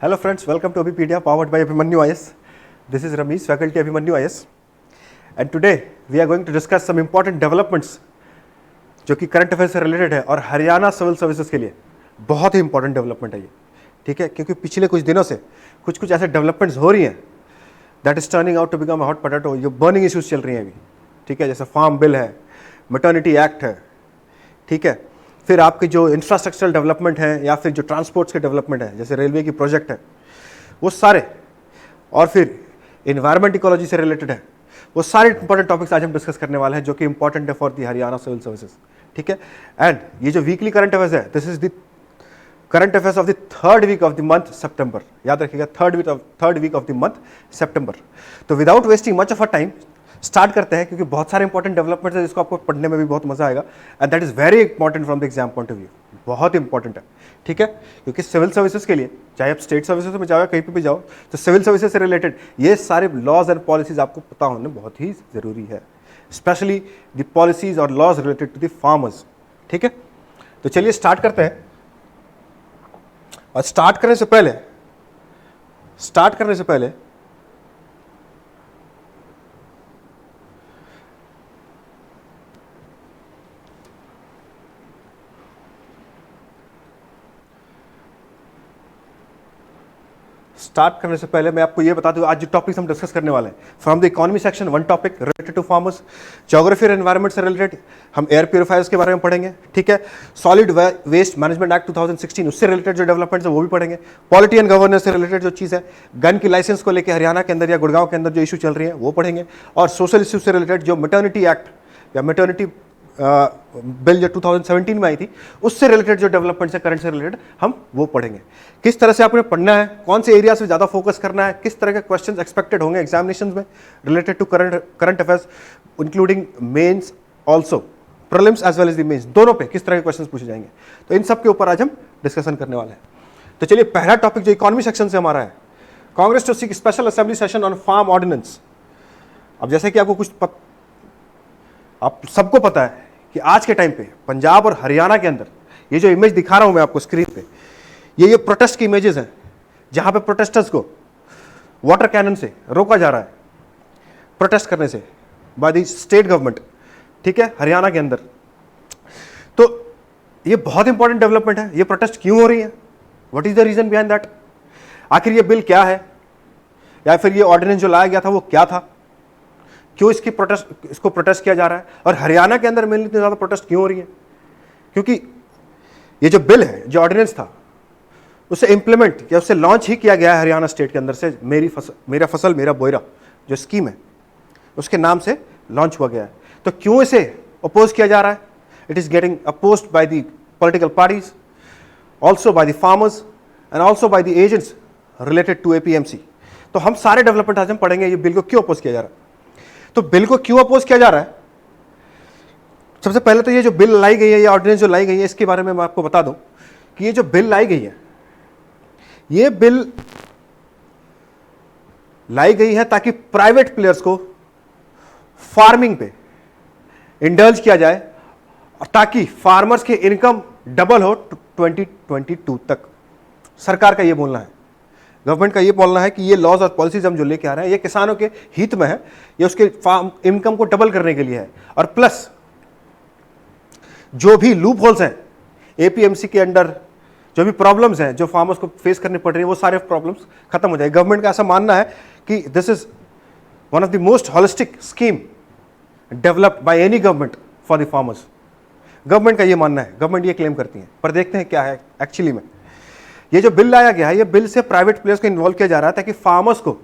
Hello friends, welcome to Abhipedia powered by Abhimanyu IS. This is Ramesh, faculty Abhimanyu IS. And today we are going to discuss some important developments जो कि current affair से related है और Haryana civil services के लिए बहुत ही important development है ये, ठीक है, क्योंकि पिछले कुछ दिनों से कुछ ऐसे डेवलपमेंट्स हो रही हैं that is turning out to become hot potato, जो बर्निंग इश्यूज चल रही हैं अभी, ठीक है, जैसे फार्म बिल है, मैटरनिटी एक्ट है, ठीक है, फिर आपके जो इंफ्रास्ट्रक्चरल डेवलपमेंट है या फिर जो ट्रांसपोर्ट्स के डेवलपमेंट है जैसे रेलवे की प्रोजेक्ट है वो सारे, और फिर इन्वायरमेंट इकोलॉजी से रिलेटेड है, वो सारे इंपॉर्टेंट टॉपिक्स आज हम डिस्कस करने वाले हैं जो कि इंपॉर्टेंट है for the Haryana civil services, ठीक है। एंड ये जो वीकली करंट अफेयर्स है, this is the current affairs of the third week of the month September, याद रखिएगा third week of the month September. तो without wasting much of a time start करते हैं, क्योंकि बहुत सारे इंपॉर्टेंट डेवलपमेंट्स है जिसको आपको पढ़ने में भी बहुत मजा आएगा and that is very important from the exam point of view, बहुत इंपॉर्टेंट है, ठीक है, क्योंकि सिविल सर्विसेज के लिए चाहे आप स्टेट सर्विसेज में जाओ या कहीं पे भी जाओ तो सिविल सर्विसेज से रिलेटेड ये सारे लॉज एंड पॉलिसीज आपको पता होना बहुत ही जरूरी है, स्पेशली द पॉलिसीज और laws related to the farmers, ठीक है। तो चलिए स्टार्ट करते हैं, और स्टार्ट करने से पहले मैं आपको ये बता दूं आज जो टॉपिक्स हम डिस्कस करने वाले हैं from the economy section, one topic related to farmers, geography और एनवायरनमेंट से रिलेटेड हम एयर प्यूरिफायर्स के बारे में पढ़ेंगे, ठीक है, सॉलिड वेस्ट मैनेजमेंट एक्ट 2016 उससे रिलेटेड जो डेवलपमेंट्स है वो भी पढ़ेंगे, पॉलिटी एंड गवर्नेंस से रिलेटेड जो चीज़ है, गन की लाइसेंस को लेकर हरियाणा के अंदर या गुड़गांव के अंदर जो इशू चल रही है वो पढ़ेंगे, और सोशल इश्यू से रिलेटेड जो मैटरनिटी एक्ट या मैटरनिटी बिल जो 2017 में आई थी उससे रिलेटेड जो डेवलपमेंट्स है करंट से रिलेटेड हम वो पढ़ेंगे। किस तरह से आपने पढ़ना है, कौन से एरिया से ज़्यादा फोकस करना है, किस तरह के क्वेश्चंस एक्सपेक्टेड होंगे एग्जामिनेशंस में related to current affairs including mains also, prelims as well as the mains, दोनों पे किस तरह के क्वेश्चंस पूछे जाएंगे, तो इन सब के ऊपर आज हम डिस्कशन करने वाले हैं। तो चलिए पहला टॉपिक जो इकोनॉमी सेक्शन से हमारा है, Congress to seek special assembly session on farm ordinance. अब जैसे कि आपको आप सबको पता है कि आज के टाइम पे पंजाब और हरियाणा के अंदर ये जो इमेज दिखा रहा हूं मैं आपको स्क्रीन पे, ये प्रोटेस्ट की इमेजेस हैं जहां पे प्रोटेस्टर्स को वाटर कैनन से रोका जा रहा है प्रोटेस्ट करने से बाय द स्टेट गवर्नमेंट, ठीक है, हरियाणा के अंदर। तो ये बहुत इंपॉर्टेंट डेवलपमेंट है, ये प्रोटेस्ट क्यों हो रही है, what is the reason behind that, आखिर ये बिल क्या है या फिर ये ऑर्डिनेंस जो लाया गया था वो क्या था, क्यों इसको प्रोटेस्ट किया जा रहा है, और हरियाणा के अंदर मेनली इतनी ज़्यादा प्रोटेस्ट क्यों हो रही है, क्योंकि ये जो बिल है, जो ऑर्डिनेंस था, उसे इंप्लीमेंट या उसे लॉन्च ही किया गया है हरियाणा स्टेट के अंदर से, मेरा फसल मेरा बोयरा जो स्कीम है उसके नाम से लॉन्च हुआ गया है। तो क्यों इसे अपोज किया जा रहा है, it is getting opposed by the political parties, also by the farmers and also by the agents related to APMC। तो हम सारे डेवलपमेंट आज हम पढ़ेंगे, ये बिल को क्यों अपोज किया जा रहा है। तो बिल को क्यों अपोज किया जा रहा है, सबसे पहले तो ये जो बिल लाई गई है, ये ऑर्डिनेंस जो लाई गई है, इसके बारे में मैं आपको बता दूं कि ये जो बिल लाई गई है, ये बिल लाई गई है ताकि प्राइवेट प्लेयर्स को फार्मिंग पे इंडल्ज किया जाए, और ताकि फार्मर्स की इनकम डबल हो 2022 तक। सरकार का ये बोलना है, गवर्नमेंट का ये बोलना है कि ये लॉज और पॉलिसीज हम जो लेके आ रहे हैं ये किसानों के हित में है, ये उसके फार्म इनकम को डबल करने के लिए है, और प्लस जो भी लूप होल्स हैं APMC के अंडर, जो भी प्रॉब्लम्स हैं जो फार्मर्स को फेस करनी पड़ रही है, वो सारे प्रॉब्लम्स खत्म हो जाए। गवर्नमेंट का ऐसा मानना है कि this is one of the most holistic scheme developed by any government for the farmers. Government का ये मानना है, गवर्नमेंट ये क्लेम करती है, पर देखते हैं क्या है एक्चुअली में। ये जो बिल लाया गया है, ये बिल से प्राइवेट प्लेयर्स को इन्वॉल्व किया जा रहा है ताकि फार्मर्स को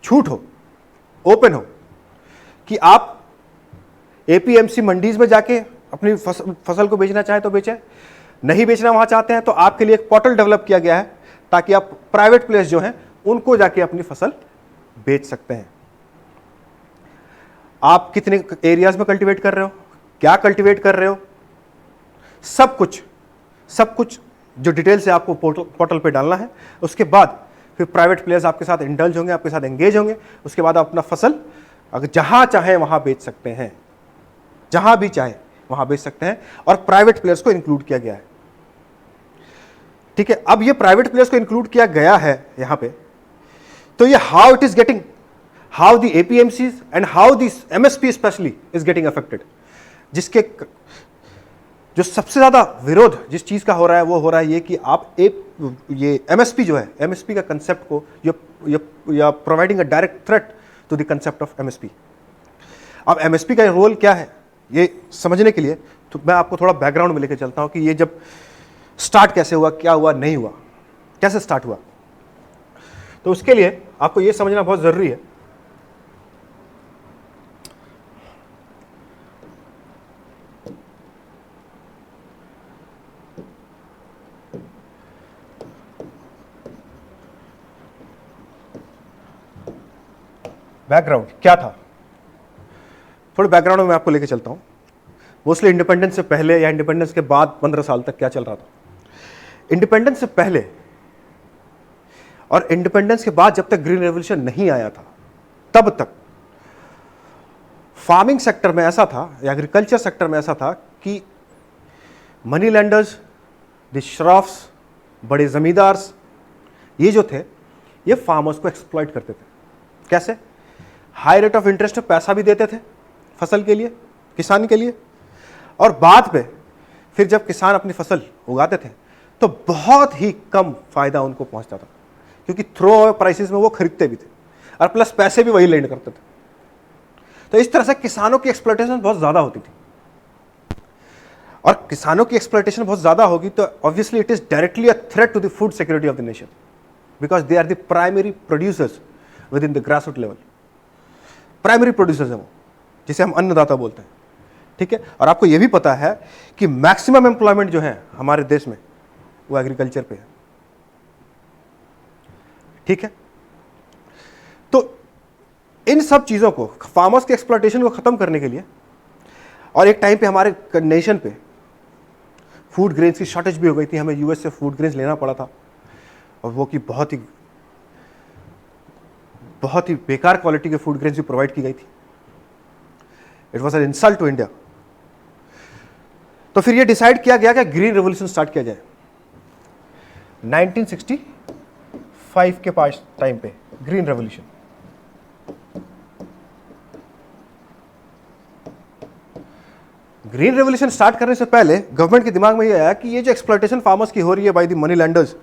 छूट हो, ओपन हो, कि आप APMC मंडीज में जाके अपनी फसल को बेचना चाहे तो बेचें, नहीं बेचना वहां चाहते हैं तो आपके लिए एक पोर्टल डेवलप किया गया है ताकि आप प्राइवेट प्लेयर्स जो हैं उनको जाके अपनी फसल बेच सकते हैं। आप कितने एरियाज में कल्टीवेट कर रहे हो, क्या कल्टीवेट कर रहे हो, सब कुछ जो डिटेल से आपको पोर्टल पे डालना है। उसके बाद फिर प्राइवेट प्लेयर्स आपके साथ इंडल्ज होंगे, आपके साथ एंगेज होंगे, उसके बाद आप अपना फसल अगर जहां चाहे वहां बेच सकते हैं, जहां भी चाहे वहां बेच सकते हैं, और प्राइवेट प्लेयर्स को इंक्लूड किया गया है। ठीक है, अब ये प्राइवेट प्लेयर्स को इंक्लूड किया गया है यहां पे, तो ये how it is getting, how the APMCs and how this MSP specially is getting affected, जिसके जो सबसे ज्यादा विरोध जिस चीज का हो रहा है वो हो रहा है ये कि आप ये एमएसपी जो है, एमएसपी का कंसेप्ट को या providing a direct threat to the concept of MSP. अब एमएसपी का रोल क्या है ये समझने के लिए तो मैं आपको थोड़ा बैकग्राउंड में लेकर चलता हूं कि ये जब स्टार्ट कैसे हुआ, क्या हुआ, नहीं हुआ, कैसे स्टार्ट हुआ। तो उसके लिए आपको ये समझना बहुत जरूरी है बैकग्राउंड क्या था। थोड़े बैकग्राउंड में मैं आपको लेके चलता हूं, मोस्टली इंडिपेंडेंस से पहले या इंडिपेंडेंस के बाद 15 साल तक क्या चल रहा था। इंडिपेंडेंस से पहले और इंडिपेंडेंस के बाद जब तक ग्रीन रेवोल्यूशन नहीं आया था तब तक फार्मिंग सेक्टर में ऐसा था या एग्रीकल्चर सेक्टर में ऐसा था कि मनी लैंडर्स, द श्रॉफ्स, बड़े जमींदार्स, ये जो थे ये फार्मर्स को एक्सप्लॉइट करते थे। कैसे? हाई रेट ऑफ इंटरेस्ट में पैसा भी देते थे फसल के लिए, किसान के लिए, और बाद में फिर जब किसान अपनी फसल उगाते थे तो बहुत ही कम फायदा उनको पहुंचता था, क्योंकि थ्रो अवे प्राइसेस में वो खरीदते भी थे और प्लस पैसे भी वही लैंड करते थे। तो इस तरह से किसानों की एक्सप्लॉयटेशन बहुत ज्यादा होती थी, और किसानों की एक्सप्लॉयटेशन बहुत ज्यादा होगी तो obviously it is directly a threat to the food security of the nation, because they are the primary producers within the grassroot level. Primary producers है वो, जिसे हम अन्नदाता बोलते हैं। ठीक है, और आपको यह भी पता है कि मैक्सिमम एम्प्लॉयमेंट जो है हमारे देश में वो एग्रीकल्चर पे है। ठीक है, तो इन सब चीजों को, फार्मर्स के एक्सप्लॉयटेशन को खत्म करने के लिए, और एक टाइम पे हमारे नेशन पे फूड ग्रेन्स की शॉर्टेज भी हो गई थी, हमें यूएस से फूड ग्रेन्स लेना पड़ा था, और वो की बहुत ही बेकार क्वालिटी के फूड ग्रेन्स भी प्रोवाइड की गई थी। It was an insult to India. तो फिर ये डिसाइड किया गया कि ग्रीन रेवोल्यूशन स्टार्ट किया जाए 1965 के पास टाइम पे। ग्रीन रेवोल्यूशन स्टार्ट करने से पहले गवर्नमेंट के दिमाग में ये आया कि ये जो एक्सप्लॉयटेशन फार्मर्स की हो रही है by the money landers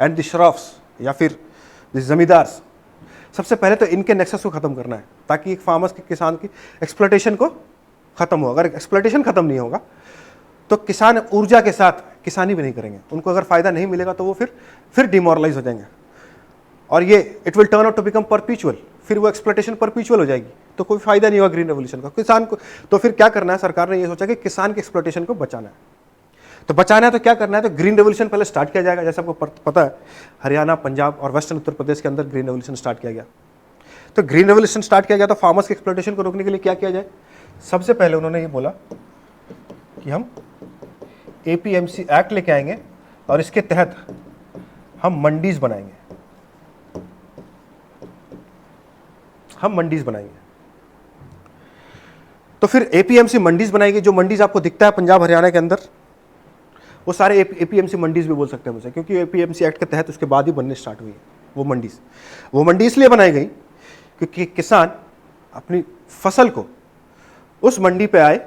and the Shroffs या फिर द जमींदार्स, सबसे पहले तो इनके नेक्सस को खत्म करना है, ताकि एक फार्मर्स के, किसान की एक्सप्लॉयटेशन को खत्म हो। अगर एक्सप्लॉयटेशन खत्म नहीं होगा तो किसान ऊर्जा के साथ किसानी भी नहीं करेंगे, उनको अगर फायदा नहीं मिलेगा तो वो फिर डिमोरलाइज हो जाएंगे, और ये it will turn out to become perpetual, फिर वो एक्सप्लॉयटेशन परपीचुअल हो जाएगी, तो कोई फायदा नहीं होगा ग्रीन रेवोल्यूशन का किसान को। तो फिर क्या करना है, सरकार ने ये सोचा कि किसान के एक्सप्लॉयटेशन को बचाना है। तो बचाना है तो क्या करना है, तो ग्रीन रेवोल्यूशन पहले स्टार्ट किया जाएगा। जैसे आपको पता है, हरियाणा, पंजाब और वेस्टर्न उत्तर प्रदेश के अंदर ग्रीन रेवोल्यूशन स्टार्ट किया गया। तो ग्रीन रेवोल्यूशन स्टार्ट किया गया तो फार्मर्स के एक्सप्लॉयटेशन को रोकने के लिए क्या किया जाए। सबसे पहले उन्होंने ये बोला कि हम एपीएमसी एक्ट लेके आएंगे और इसके तहत हम मंडीज बनाएंगे। तो फिर एपीएमसी मंडीज बनाएंगे। जो मंडीज आपको दिखता है पंजाब हरियाणा के अंदर, वो सारे एपीएमसी मंडीज भी बोल सकते हैं मुझे, क्योंकि एपीएमसी एक्ट के तहत उसके बाद ही बनने स्टार्ट हुई है वो मंडी इसलिए बनाई गई क्योंकि किसान अपनी फसल को उस मंडी पे आए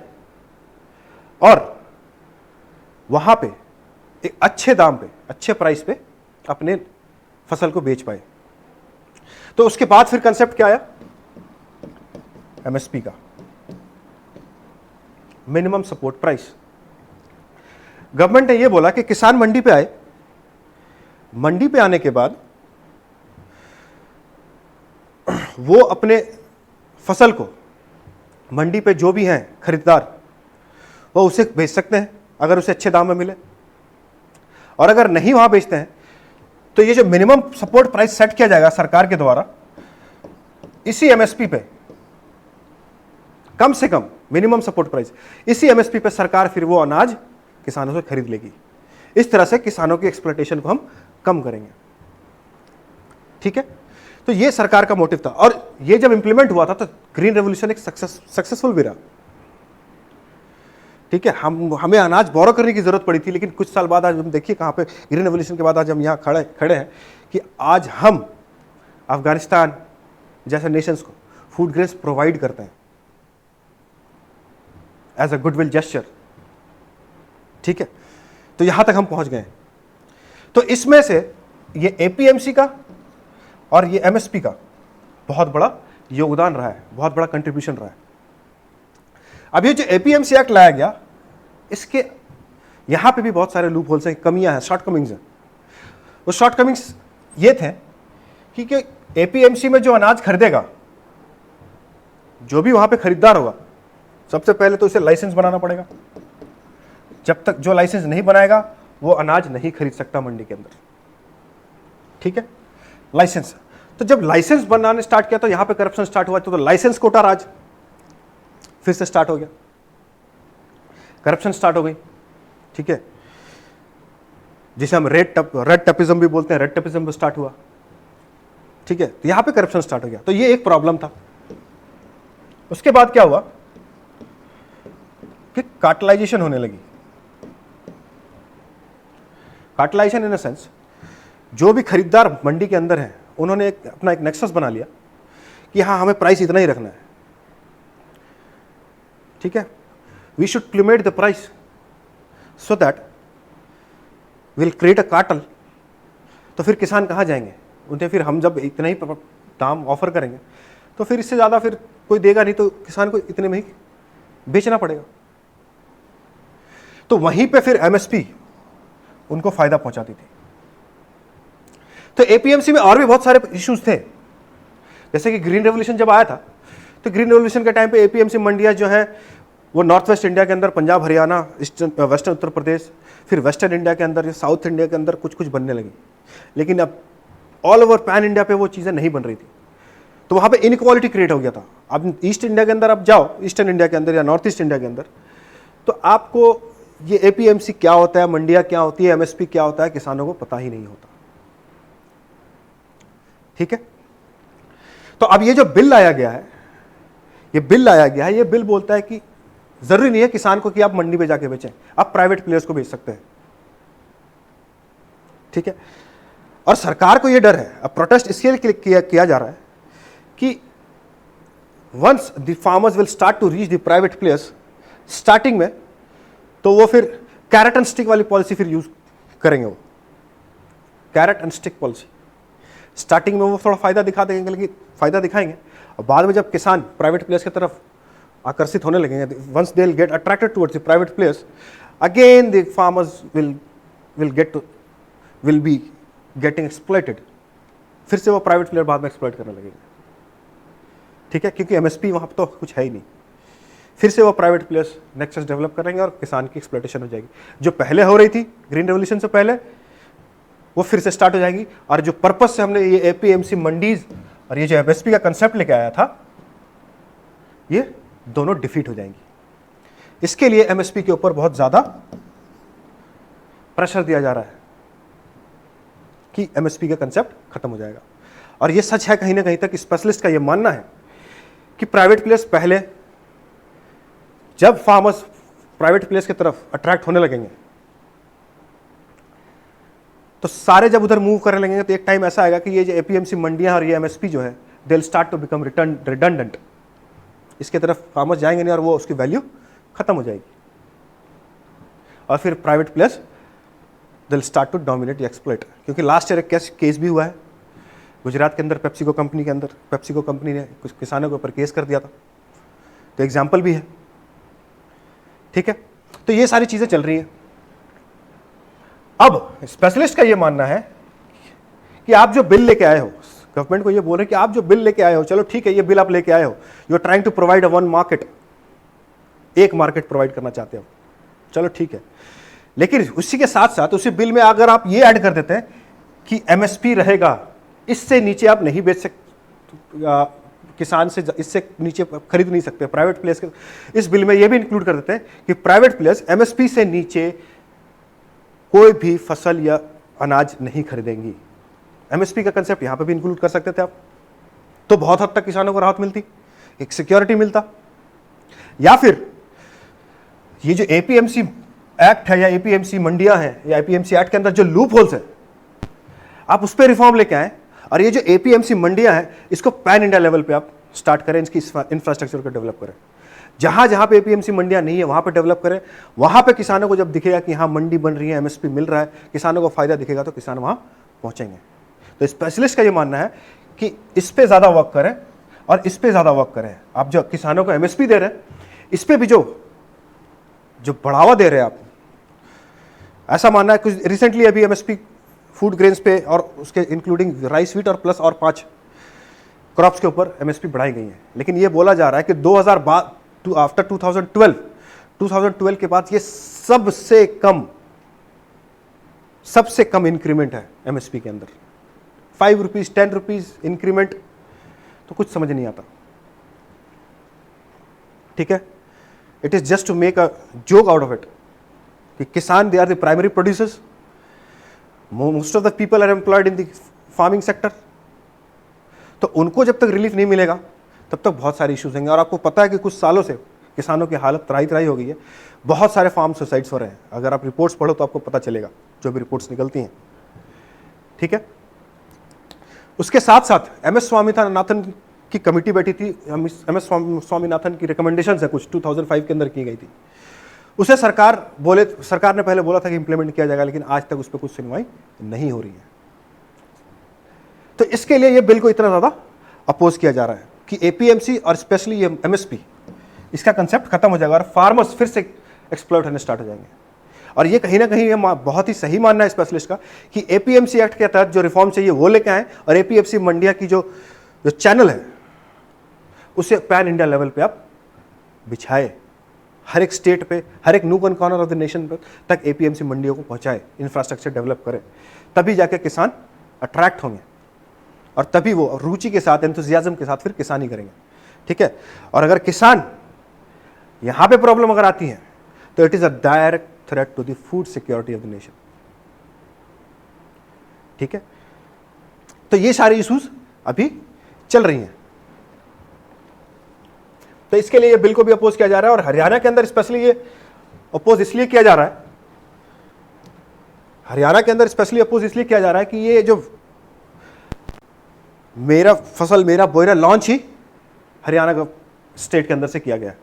और वहां पे एक अच्छे दाम पे, अच्छे प्राइस पे अपने फसल को बेच पाए। तो उसके बाद फिर कंसेप्ट क्या आया, एमएसपी का, मिनिमम सपोर्ट प्राइस। गवर्नमेंट ने यह बोला कि किसान मंडी पे आए, मंडी पे आने के बाद वो अपने फसल को मंडी पे जो भी हैं खरीदार, वो उसे बेच सकते हैं अगर उसे अच्छे दाम में मिले, और अगर नहीं वहां बेचते हैं तो ये जो मिनिमम सपोर्ट प्राइस सेट किया जाएगा सरकार के द्वारा, इसी एमएसपी पे, कम से कम मिनिमम सपोर्ट प्राइस, इसी एमएसपी पे सरकार फिर वो अनाज किसानों से खरीद लेगी। इस तरह से किसानों की एक्सप्लॉयटेशन को हम कम करेंगे। ठीक है, तो ये सरकार का मोटिव था, और ये जब इंप्लीमेंट हुआ था तो ग्रीन रेवोल्यूशन एक सक्सेसफुल भी रहा। ठीक है, हमें अनाज बोरो करने की जरूरत पड़ी थी, लेकिन कुछ साल बाद आज हम देखिए कहाँ पे, ग्रीन रेवोल्यूशन के बाद आज हम यहाँ खड़े हैं कि आज हम अफगानिस्तान जैसे नेशंस को फूड ग्रेन्स प्रोवाइड करते हैं एज अ गुडविल जेस्चर। ठीक है, तो यहां तक हम पहुंच गए। तो इसमें से ये एपीएमसी का और ये एमएसपी का बहुत बड़ा योगदान रहा है, बहुत बड़ा कंट्रीब्यूशन रहा है। अब ये जो एपीएमसी एक्ट लाया गया, इसके यहां पे भी बहुत सारे लूप होल्स हैं, कमियां हैं, शॉर्टकमिंग्स हैं। वो शॉर्टकमिंग्स ये थे कि एपीएमसी में जो अनाज खरीदेगा, जो भी वहां पे खरीदार होगा, सबसे पहले तो उसे लाइसेंस बनाना पड़ेगा। जब तक जो लाइसेंस नहीं बनाएगा वो अनाज नहीं खरीद सकता मंडी के अंदर। ठीक है, लाइसेंस। तो जब लाइसेंस बनाने स्टार्ट किया तो यहां पे करप्शन स्टार्ट हुआ, तो लाइसेंस कोटा राज फिर से स्टार्ट हो गया, करप्शन स्टार्ट हो गई। ठीक है, जिसे हम रेड टपिज्म भी बोलते हैं, रेड टपिज्म भी स्टार्ट हुआ। ठीक है, तो यहां पे करप्शन स्टार्ट हो गया, तो ये एक प्रॉब्लम था। उसके बाद क्या हुआ कि कार्टलाइजेशन होने लगी। कार्टलाइजेशन इन अ सेंस, जो भी खरीदार मंडी के अंदर है उन्होंने अपना एक नेक्सस बना लिया कि हाँ, हमें प्राइस इतना ही रखना है। ठीक है, we should plummet the price so that will create a cartel. तो फिर किसान कहाँ जाएंगे, उन्हें फिर हम जब इतना ही दाम ऑफर करेंगे तो फिर इससे ज़्यादा फिर कोई देगा नहीं, तो किसान को इतने में ही बेचना पड़ेगा। तो वहीं पे फिर एमएसपी उनको फायदा पहुंचाती थी। तो एपीएमसी में और भी बहुत सारे इश्यूज थे, जैसे कि ग्रीन रेवोल्यूशन जब आया था, तो ग्रीन रेवोल्यूशन के टाइम पे एपीएमसी मंडियां जो है वो नॉर्थ वेस्ट इंडिया के अंदर, पंजाब, हरियाणा, वेस्टर्न उत्तर प्रदेश, फिर वेस्टर्न इंडिया के अंदर, साउथ इंडिया के अंदर कुछ कुछ बनने लगी। लेकिन अब ऑल ओवर पैन इंडिया पे वो चीज़ें नहीं बन रही थी, तो वहाँ पे इनइक्वालिटी क्रिएट हो गया था। अब ईस्ट इंडिया के अंदर आप जाओ, ईस्टर्न इंडिया के अंदर या नॉर्थ ईस्ट इंडिया के अंदर, तो आपको ये एपीएमसी क्या होता है, मंडियाँ क्या होती है, एमएसपी क्या होता है, किसानों को पता ही नहीं होता। ठीक है, तो अब ये जो बिल लाया गया है, ये बिल बोलता है कि जरूरी नहीं है किसान को कि आप मंडी पे जाके बेचें, आप प्राइवेट प्लेयर्स को बेच सकते हैं। ठीक है, और सरकार को ये डर है, अब प्रोटेस्ट इसके लिए किया जा रहा है कि once the farmers will start to reach the private players, starting में तो वो फिर कैरेट एंड स्टिक वाली पॉलिसी फिर यूज करेंगे। वो carrot and stick policy, starting में वो थोड़ा फायदा दिखाएंगे, और बाद में जब किसान प्राइवेट प्लेयर्स की तरफ आकर्षित होने लगेंगे, once they will get attracted towards the private players, again the farmers will be getting exploited. फिर से वो प्राइवेट प्लेयर बाद में एक्सप्लॉइट करने लगेंगे। ठीक है, क्योंकि एमएसपी वहां पर तो कुछ है ही नहीं। फिर से वो प्राइवेट प्लेयर्स नेक्सस डेवलप करेंगे और किसान की एक्सप्लॉइटेशन हो जाएगी। जो पहले हो रही थी ग्रीन रेवोल्यूशन से पहले, वो फिर से स्टार्ट हो जाएगी। और जो पर्पस से हमने ये एपीएमसी मंडीज और ये जो एमएसपी का कंसेप्ट लेके आया था, ये दोनों डिफीट हो जाएंगी। इसके लिए एमएसपी के ऊपर बहुत ज्यादा प्रेशर दिया जा रहा है कि एमएसपी का कंसेप्ट खत्म हो जाएगा। और ये सच है कहीं ना कहीं तक, स्पेशलिस्ट का ये मानना है कि प्राइवेट प्लेयर्स पहले, जब फार्मर्स प्राइवेट प्लेयर्स की तरफ अट्रैक्ट होने लगेंगे तो सारे जब उधर मूव करने लगेंगे, तो एक टाइम ऐसा आएगा कि ये जो एपीएमसी मंडियां और ये एमएसपी जो है, they will start to become redundant. इसके तरफ फार्मर्स जाएंगे नहीं और वो उसकी वैल्यू खत्म हो जाएगी, और फिर private players they will start to dominate exploit. क्योंकि लास्ट ईयर एक केस भी हुआ है गुजरात के अंदर, पेप्सिको कंपनी ने कुछ किसानों के ऊपर केस कर दिया था, तो एग्जाम्पल भी है। ठीक है, तो ये सारी चीजें चल रही हैं। अब स्पेशलिस्ट का ये मानना है कि आप जो बिल लेके आए हो, गवर्नमेंट को ये बोल रहे हैं कि आप जो बिल लेके आए हो, चलो ठीक है, ये बिल आप लेके आए हो, you are trying to provide a one market, एक मार्केट प्रोवाइड करना चाहते हो, चलो ठीक है। लेकिन उसी के साथ साथ उसी बिल में अगर आप ये ऐड कर देते हैं कि एमएसपी रहेगा, इससे नीचे आप नहीं बेच सकते, किसान से इससे नीचे खरीद नहीं सकते प्राइवेट प्लेयर्स के। इस बिल में ये भी इंक्लूड कर देते हैं कि प्राइवेट प्लेयर्स एमएसपी से नीचे कोई भी फसल या अनाज नहीं खरीदेंगी। एमएसपी का कंसेप्ट यहां पे भी इंक्लूड कर सकते थे आप, तो बहुत हद तक किसानों को राहत मिलती, एक सिक्योरिटी मिलता। या फिर ये जो एपीएमसी एक्ट है या एपीएमसी मंडियां हैं या एपीएमसी एक्ट के अंदर जो लूप होल्स है, आप उस पर रिफॉर्म लेके आए और ये जो एपीएमसी मंडियां हैं इसको पैन इंडिया लेवल पे आप स्टार्ट करें, इसकी इंफ्रास्ट्रक्चर को डेवलप करें। जहां जहां पे एपीएमसी मंडियां नहीं है वहां पे डेवलप करें। वहां पे किसानों को जब दिखेगा कि हाँ मंडी बन रही है, एमएसपी मिल रहा है, किसानों को फायदा दिखेगा तो किसान वहां पहुंचेंगे। तो स्पेशलिस्ट का ये मानना है कि इस पे ज्यादा वर्क करें और इस पे ज्यादा वर्क करें। आप जो किसानों को एमएसपी दे रहे हैं इस पे भी जो बढ़ावा दे रहे हैं आप, ऐसा मानना है। कुछ रिसेंटली अभी एमएसपी फूड ग्रेन्स पे और उसके इंक्लूडिंग राइस, व्हीट और प्लस और 5 क्रॉप्स के ऊपर एमएसपी बढ़ाई गई है। लेकिन ये बोला जा रहा है कि 2000 आफ्टर 2012 के बाद ये सबसे कम इंक्रीमेंट है एमएसपी के अंदर। 5 रुपीज 10 रुपीज इंक्रीमेंट तो कुछ समझ नहीं आता, ठीक है। It is just to make a joke out of it कि किसान they are the primary producers, most of the people are employed in the farming sector. तो उनको जब तक रिलीफ नहीं मिलेगा तब तक बहुत सारे इश्यूज होंगे। और आपको पता है कि कुछ सालों से किसानों की हालत त्राही हो गई है, बहुत सारे फार्म सुसाइड्स हो रहे हैं। अगर आप रिपोर्ट्स पढ़ो तो आपको पता चलेगा, जो भी रिपोर्ट्स निकलती हैं, ठीक है। उसके साथ साथ एमएस स्वामीनाथन की कमेटी बैठी थी। एमएस स्वामीनाथन की रिकमेंडेशंस है कुछ 2005 के अंदर की गई थी। उसे सरकार ने पहले बोला था कि इंप्लीमेंट किया जाएगा, लेकिन आज तक उस पर कुछ सुनवाई नहीं हो रही है। तो इसके लिए ये बिल को इतना ज्यादा अपोज किया जा रहा है कि एपीएमसी और स्पेशली ये एमएसपी, इसका कंसेप्ट खत्म हो जाएगा और फार्मर्स फिर से एक्सप्लॉइट होने स्टार्ट हो जाएंगे। और ये कहीं ना कहीं ये बहुत ही सही मानना है स्पेशलिस्ट का कि एपीएमसी एक्ट के तहत जो रिफॉर्म चाहिए वो लेके आए और एपीएमसी मंडिया की जो चैनल है उसे पैन इंडिया लेवल पे आप बिछाए, हर एक स्टेट पे, हर एक nook and corner of the nation पे तक एपीएमसी मंडियों को पहुंचाए, इंफ्रास्ट्रक्चर डेवलप करे, तभी जाके किसान अट्रैक्ट होंगे और तभी वो रुचि के साथ, एंथुजियाज्म के साथ फिर किसानी करेंगे, ठीक है। और अगर किसान यहां पे प्रॉब्लम अगर आती है तो it is a direct threat to the food security of the nation, ठीक है। तो ये सारे इश्यूज अभी चल रही हैं। तो इसके लिए ये बिल को भी अपोज किया जा रहा है और हरियाणा के अंदर स्पेशली ये अपोज इसलिए किया जा रहा है, हरियाणा के अंदर स्पेशली अपोज इसलिए किया जा रहा है कि ये जो मेरा फसल मेरा बोयरा लॉन्च ही हरियाणा का स्टेट के अंदर से किया गया है।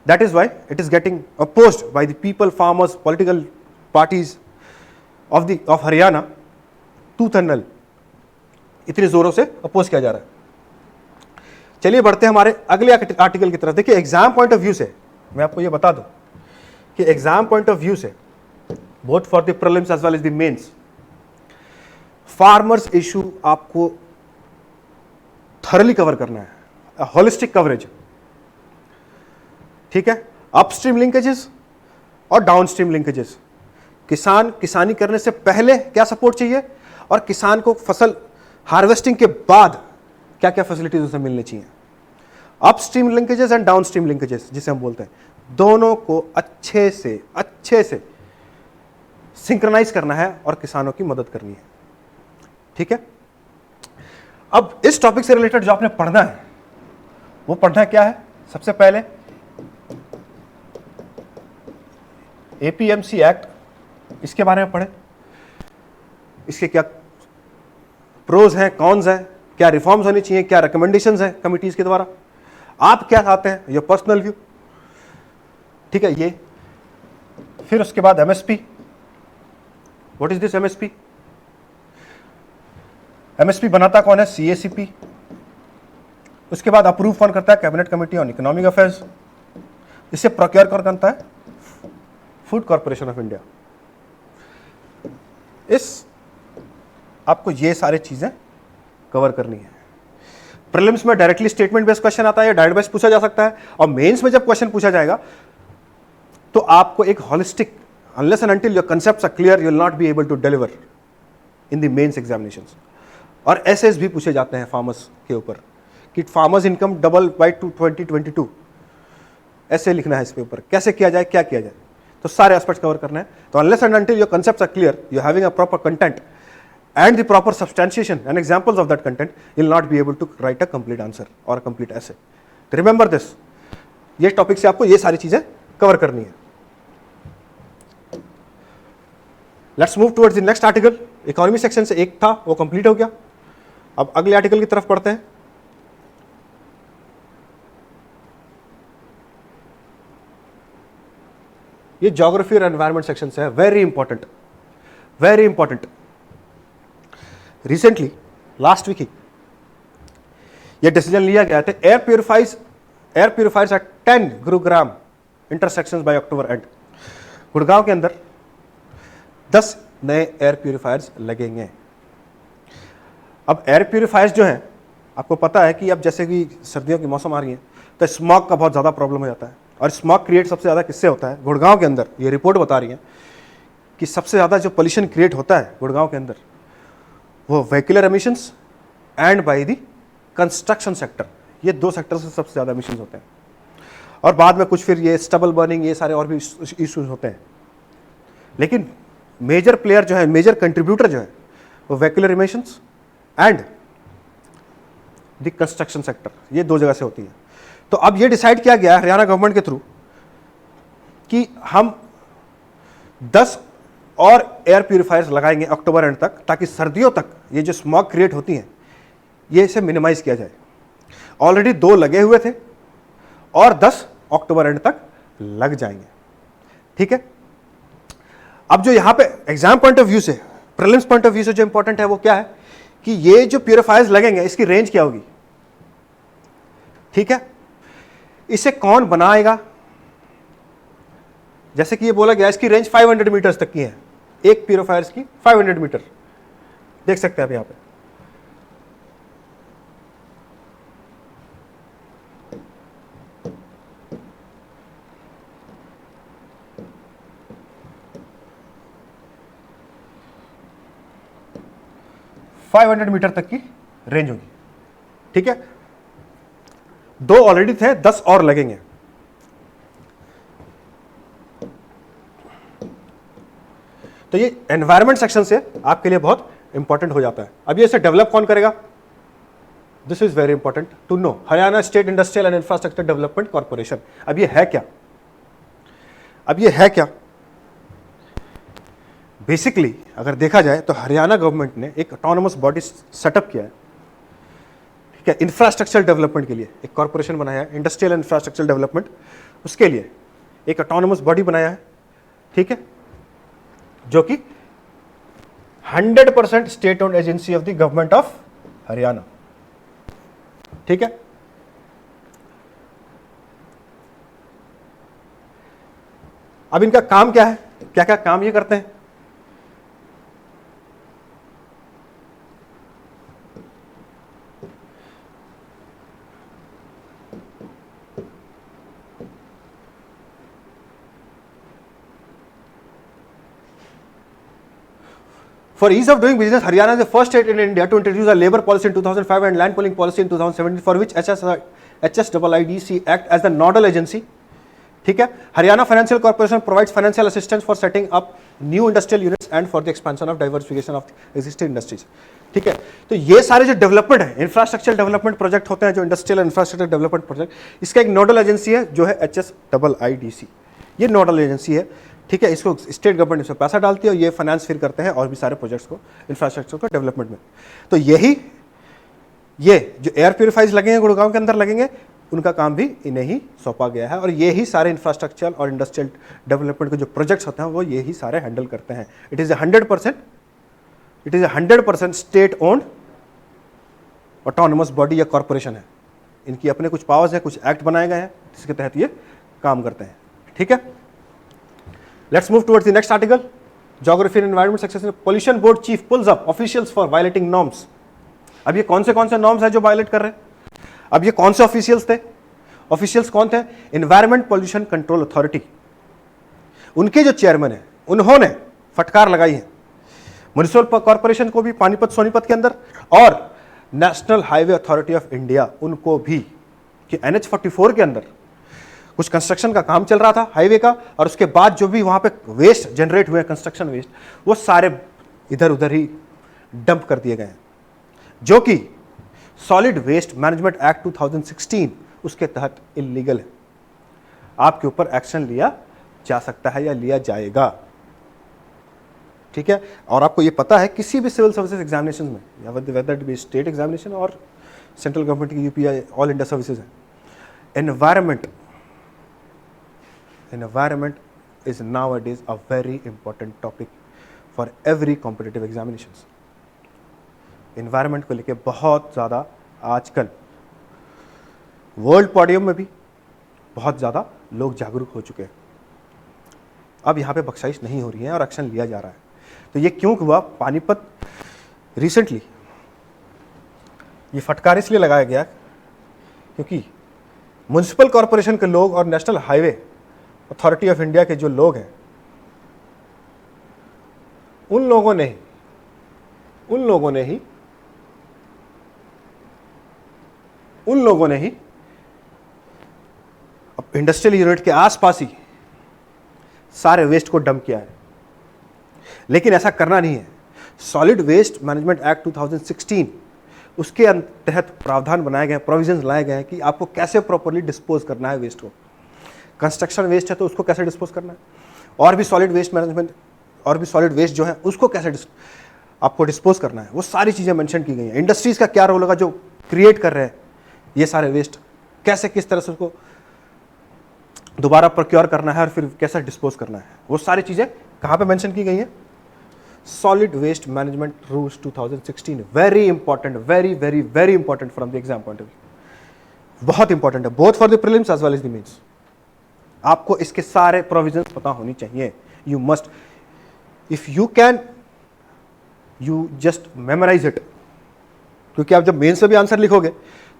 That is why it is getting opposed by the people, farmers, political parties of Haryana tooth and nail, इतनी जोरों से अपोज किया जा रहा है। चलिए बढ़ते हैं हमारे अगले आर्टिकल की तरफ। देखिए एग्जाम पॉइंट ऑफ व्यू से मैं आपको ये बता दूं कि एग्जाम पॉइंट ऑफ व्यू से both for the prelims as well as the mains, farmers issue आपको थॉरली कवर करना है, होलिस्टिक कवरेज, ठीक है। अपस्ट्रीम लिंकेजेस और डाउनस्ट्रीम लिंकेजेस, किसानी करने से पहले क्या सपोर्ट चाहिए और किसान को फसल हार्वेस्टिंग के बाद क्या क्या फैसिलिटीज उसे मिलनी चाहिए। Upstream linkages and downstream linkages जिसे हम बोलते हैं, दोनों को अच्छे से सिंक्रोनाइज करना है और किसानों की मदद करनी है, ठीक है। अब इस टॉपिक से रिलेटेड जो आपने पढ़ना है वो पढ़ना क्या है? सबसे पहले एपीएमसी एक्ट, इसके बारे में पढ़ें, इसके क्या प्रोज हैं, कॉन्स हैं, क्या रिफॉर्म्स होनी चाहिए, क्या रिकमेंडेशंस हैं कमिटीज के द्वारा, आप क्या चाहते हैं, योर पर्सनल व्यू, ठीक है। ये फिर उसके बाद MSP, what is this MSP? MSP बनाता कौन है? सीएसीपी। उसके बाद अप्रूव कौन करता है? Cabinet committee on economic affairs. इसे प्रोक्योर कौन करता है? Food corporation of India. आपको ये सारी चीजें कवर करनी है। प्रीलिम्स में डायरेक्टली स्टेटमेंट बेस्ड क्वेश्चन आता है या डायरेक्ट बेस्ड पूछा जा सकता है, और मेंस में जब क्वेश्चन पूछा जाएगा तो आपको एक holistic, unless and until your concepts are clear, you will not be able to deliver in the mains examinations. और एसेस भी पूछे जाते हैं फार्मर्स के ऊपर कि फार्मर्स इनकम डबल बाय 2022, ऐसे लिखना है इसके ऊपर, कैसे किया जाए, क्या किया जाए, तो सारे एस्पेक्ट्स कवर करना है। तो unless and until your concepts are clear, you having a proper content and the proper substantiation and examples of that content, you will not be able to write a complete answer or a complete essay. Remember this, ये topic से आपको ये सारी चीजें cover करनी है। Let's move towards the next article. Economy section से एक था, वो कंप्लीट हो गया। अब अगले आर्टिकल की तरफ पढ़ते हैं। ये ज्योग्राफी और एनवायरमेंट सेक्शन से है, very important, very important. Recently last week ही ये डिसीजन लिया गया था, air purifiers at 10 Gurugram intersections by October end. Gurgaon के अंदर 10 नए एयर प्यूरिफायर्स लगेंगे। अब एयर प्यूरिफायर्स जो हैं, आपको पता है कि अब जैसे कि सर्दियों की मौसम आ रही है तो स्मॉग का बहुत ज़्यादा प्रॉब्लम हो जाता है। और स्मॉग क्रिएट सबसे ज़्यादा किससे होता है? गुड़गांव के अंदर ये रिपोर्ट बता रही है कि सबसे ज़्यादा जो पोल्यूशन क्रिएट होता है गुड़गांव के अंदर, वो vehicular emissions and by the construction sector. ये 2 सेक्टर से सबसे ज़्यादा एमिशंस होते हैं। और बाद में कुछ फिर ये स्टबल बर्निंग, ये सारे और भी इश्यूज होते हैं। लेकिन मेजर प्लेयर जो है, मेजर कंट्रीब्यूटर जो है, वो vehicular emissions and the construction sector, ये 2 जगह से होती है। तो अब ये डिसाइड किया गया हरियाणा गवर्नमेंट के थ्रू कि हम 10 और एयर प्यूरिफायर्स लगाएंगे अक्टूबर एंड तक, ताकि सर्दियों तक ये जो स्मॉग क्रिएट होती हैं ये इसे मिनिमाइज किया जाए। ऑलरेडी 2 लगे हुए थे और 10 अक्टूबर एंड तक लग जाएंगे। ठीक है। अब जो यहां पे एग्जाम पॉइंट ऑफ व्यू से, प्रीलिम्स पॉइंट ऑफ व्यू से जो इंपॉर्टेंट है वो क्या है कि ये जो प्यूरिफायर्स लगेंगे इसकी रेंज क्या होगी। ठीक है। इसे कौन बनाएगा? जैसे कि ये बोला गया इसकी रेंज 500 मीटर्स तक की है, एक प्यूरिफायर्स की 500 मीटर। देख सकते हैं आप यहां पे। $500 मीटर तक की रेंज होगी। ठीक है। 2 ऑलरेडी थे, 10 और लगेंगे। तो ये एनवायरमेंट सेक्शन से आपके लिए बहुत इंपॉर्टेंट हो जाता है। अब ये इसे डेवलप कौन करेगा? This is very important to know. Haryana state industrial and infrastructure development corporation. अब ये है क्या? बेसिकली अगर देखा जाए तो हरियाणा गवर्नमेंट ने एक ऑटोनोमस बॉडी सेटअप किया है। ठीक है। इंफ्रास्ट्रक्चर डेवलपमेंट के लिए एक कॉर्पोरेशन बनाया है, इंडस्ट्रियल एंड इंफ्रास्ट्रक्चर डेवलपमेंट, उसके लिए एक ऑटोनोमस बॉडी बनाया है। ठीक है। जो कि 100% state owned agency of the government of Haryana. ठीक है। अब इनका काम क्या है, क्या क्या काम ये करते हैं? For ease of doing business, Haryana is the first state in India to introduce a labour policy in 2005 and land pooling policy in 2017, for which HSIIDC act as the nodal agency. ठीक है। Haryana financial corporation provides financial assistance for setting up new industrial units and for the expansion of diversification of existing industries. ठीक है। तो ये सारे जो development है, infrastructure development project होते हैं, जो इंडस्ट्रियल इंफ्रास्ट्रक्चर डेवलपमेंट प्रोजेक्ट, इसका एक नोडल एजेंसी है जो है HSIIDC। ये नोडल एजेंसी है। ठीक है। इसको स्टेट गवर्नमेंट इसमें पैसा डालती है और ये फाइनेंस फिर करते हैं और भी सारे प्रोजेक्ट्स को, इंफ्रास्ट्रक्चर को डेवलपमेंट में। तो यही ये जो एयर प्यूरिफायर्स लगेंगे गुड़गांव के अंदर लगेंगे, उनका काम भी इन्हें ही सौंपा गया है। और ये ही सारे इंफ्रास्ट्रक्चर और इंडस्ट्रियल डेवलपमेंट के जो प्रोजेक्ट्स होते हैं वो ये ही सारे हैंडल करते हैं। It is 100% state owned autonomous body या कॉर्पोरेशन है। इनकी अपने कुछ पावर्स हैं, कुछ एक्ट बनाए गए हैं जिसके तहत ये काम करते हैं। ठीक है। Let's move towards the next article. Geography and environment section में pollution board chief pulls up officials for violating norms. अब ये कौन से नॉर्म्स हैं जो वायलेट कर रहे हैं? अब ये कौन से ऑफिशियल्स थे? ऑफिशियल्स कौन थे? एनवायरमेंट पोल्यूशन कंट्रोल अथॉरिटी, उनके जो चेयरमैन है उन्होंने फटकार लगाई है म्युनिसिपल कॉर्पोरेशन को भी पानीपत सोनीपत के अंदर, और national highway authority of India उनको भी, कि NH44 के अंदर कुछ कंस्ट्रक्शन का काम चल रहा था हाईवे का, और उसके बाद जो भी वहां पे वेस्ट जनरेट हुए, कंस्ट्रक्शन वेस्ट, वो सारे इधर उधर ही डंप कर दिए गए हैं, जो कि सॉलिड वेस्ट मैनेजमेंट एक्ट 2016 उसके तहत इलीगल है। आपके ऊपर एक्शन लिया जा सकता है या लिया जाएगा। ठीक है, और आपको ये पता है किसी भी सिविल सर्विसेज एग्जामिनेशन में, या whether it be state examination और सेंट्रल गवर्नमेंट की यूपीआई ऑल इंडिया सर्विसेज है, environment is nowadays a very important topic for every competitive examinations। Environment को लेके बहुत ज़्यादा आजकल वर्ल्ड पोडियम में भी बहुत ज़्यादा लोग जागरूक हो चुके हैं। अब यहाँ पे बख्शाइश नहीं हो रही है और एक्शन लिया जा रहा है। तो ये क्यों हुआ? पानीपत रिसेंटली ये फटकार इसलिए लगाया गया क्योंकि म्युनिसिपल कॉरपोरेशन के लोग और national highway authority of India के जो लोग हैं, उन लोगों ने ही इंडस्ट्रियल यूनिट के आसपास ही सारे वेस्ट को डंप किया है। लेकिन ऐसा करना नहीं है। सॉलिड वेस्ट मैनेजमेंट एक्ट 2016 उसके तहत प्रावधान बनाए गए, प्रोविजंस लाए गए हैं कि आपको कैसे प्रॉपर्ली डिस्पोज करना है वेस्ट को। कंस्ट्रक्शन वेस्ट है तो उसको कैसे डिस्पोज करना है, और भी सॉलिड वेस्ट मैनेजमेंट और भी सॉलिड वेस्ट जो है उसको कैसे आपको डिस्पोज करना है, वो सारी चीज़ें मेंशन की गई हैं। इंडस्ट्रीज का क्या रोल होगा जो क्रिएट कर रहे हैं ये सारे वेस्ट, कैसे किस तरह से उसको दोबारा प्रोक्योर करना है और फिर कैसे डिस्पोज करना है, वो सारी चीज़ें कहाँ पे मेंशन की गई हैं? Solid waste management rules 2016। Very important, very very very important from the exam point of view, बहुत इंपॉर्टेंट है both for the prelims as well as the mains. आपको इसके सारे प्रोविजंस पता होनी चाहिए। You must, if you can, you just memorise it, क्योंकि आप जब मेंस से भी आंसर लिखोगे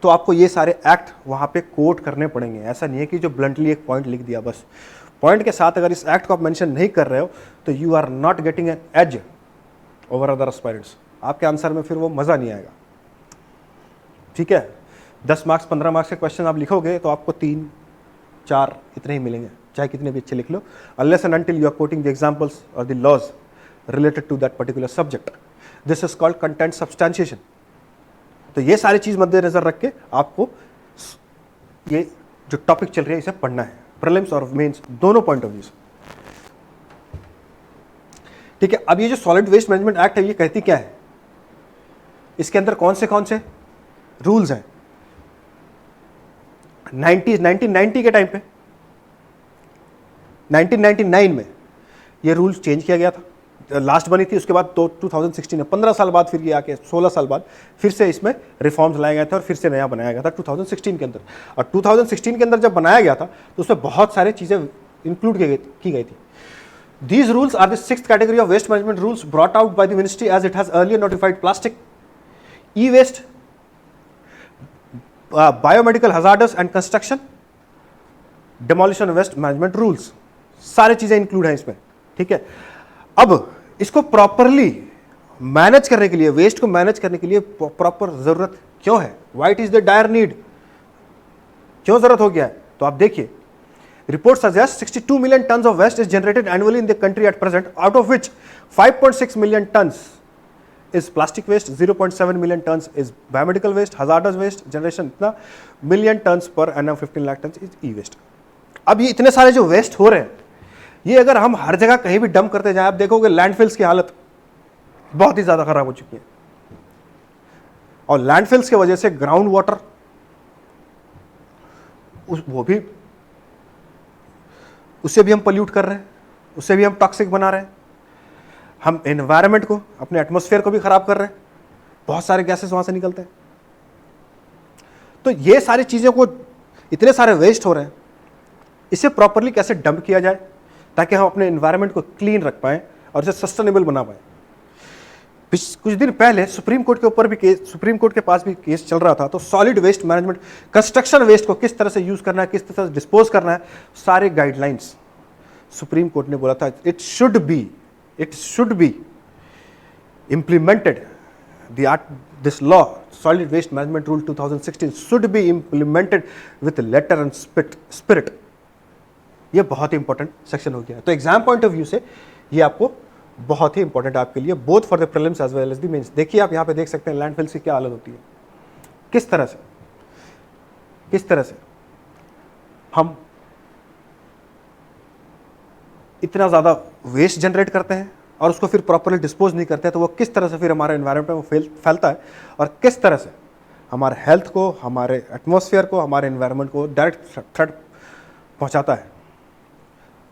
तो आपको ये सारे एक्ट वहां पे कोट करने पड़ेंगे। ऐसा नहीं है कि जो ब्लंटली एक पॉइंट लिख दिया बस। पॉइंट के साथ अगर इस एक्ट को आप मेंशन नहीं कर रहे हो तो you are not getting an edge over other aspirants. आपके आंसर में फिर वो मजा नहीं आएगा। ठीक है, 10 मार्क्स 15 मार्क्स के क्वेश्चन आप लिखोगे तो आपको 3 4 इतने ही मिलेंगे, चाहे कितने भी अच्छे लिख लो, unless and until you are quoting the examples or the laws related to that particular subject. This is called content substantiation. तो ये सारी चीज मद्देनजर रख के आपको ये जो टॉपिक चल रही है इसे पढ़ना है, प्रीलिम्स और मेंस दोनों पॉइंट ऑफ व्यू से। ठीक है, अब ये जो सॉलिड वेस्ट मैनेजमेंट एक्ट है ये कहती क्या है, इसके अंदर कौन से रूल्स हैं? 1990 के टाइम पे 1999 में ये रूल्स चेंज किया गया था, लास्ट बनी थी, उसके बाद तो 2016 में 15 साल बाद फिर ये आके 16 साल बाद फिर से इसमें रिफॉर्म्स लाए गए थे और फिर से नया बनाया गया था 2016 के अंदर। और 2016 के अंदर जब बनाया गया था तो उसमें बहुत सारी चीज़ें इंक्लूड की गई थी। These rules are the 6th category of waste management rules brought out by the ministry as it has earlier notified plastic, e waste, biomedical hazardous and construction, demolition waste management rules, सारी चीजें include हैं इसमें। ठीक है, अब इसको properly manage करने के लिए, वेस्ट को मैनेज करने के लिए प्रॉपर जरूरत क्यों है? Why it is the dire need, क्यों जरूरत हो गया है? तो आप देखिए, report suggest 62 million tons of waste is generated annually in the country at present, out of which 5.6 million tons is plastic waste, 0.7 million tons is biomedical waste, hazardous waste generation इतना million tons per annum, 15 lakh tons is e-waste। अब ये इतने सारे जो waste हो रहे हैं, ये अगर हम हर जगह कहीं भी डंप करते जाएं, आप देखोगे लैंडफिल्स की हालत बहुत ही ज़्यादा खराब हो चुकी है। और लैंडफिल्स की वजह से ग्राउंड वाटर वो भी, उससे भी हम पोल्यूट कर रहे हैं, उससे भी हम टॉक्सिक बना रहे हैं, हम एनवायरनमेंट को, अपने एटमॉस्फेयर को भी खराब कर रहे हैं, बहुत सारे गैसेस वहां से निकलते हैं। तो ये सारी चीज़ों को, इतने सारे वेस्ट हो रहे हैं, इसे प्रॉपरली कैसे डंप किया जाए ताकि हम अपने एनवायरनमेंट को क्लीन रख पाएं और इसे सस्टेनेबल बना पाएं। कुछ दिन पहले सुप्रीम कोर्ट के ऊपर भी केस, सुप्रीम कोर्ट के पास भी केस चल रहा था। तो solid waste management, construction waste को किस तरह से यूज करना है, किस तरह से डिस्पोज करना है, सारे गाइडलाइंस सुप्रीम कोर्ट ने बोला था it should be implemented. This law, Solid Waste Management Rule 2016, should be implemented with letter and spirit. ये बहुत ही इंपॉर्टेंट सेक्शन हो गया। तो एग्जाम पॉइंट ऑफ व्यू से ये आपको बहुत ही इंपॉर्टेंट है आपके लिए, both for the prelims as well as the mains. देखिए आप यहाँ पे देख सकते हैं लैंडफिल्स की क्या हालत होती है, किस तरह से हम इतना ज़्यादा वेस्ट जनरेट करते हैं और उसको फिर प्रॉपरली डिस्पोज नहीं करते हैं, तो वो किस तरह से फिर हमारे एनवायरनमेंट में फैलता है और किस तरह से हमारे हेल्थ को, हमारे एटमॉस्फेयर को, हमारे एनवायरनमेंट को डायरेक्ट थ्रेट पहुंचाता है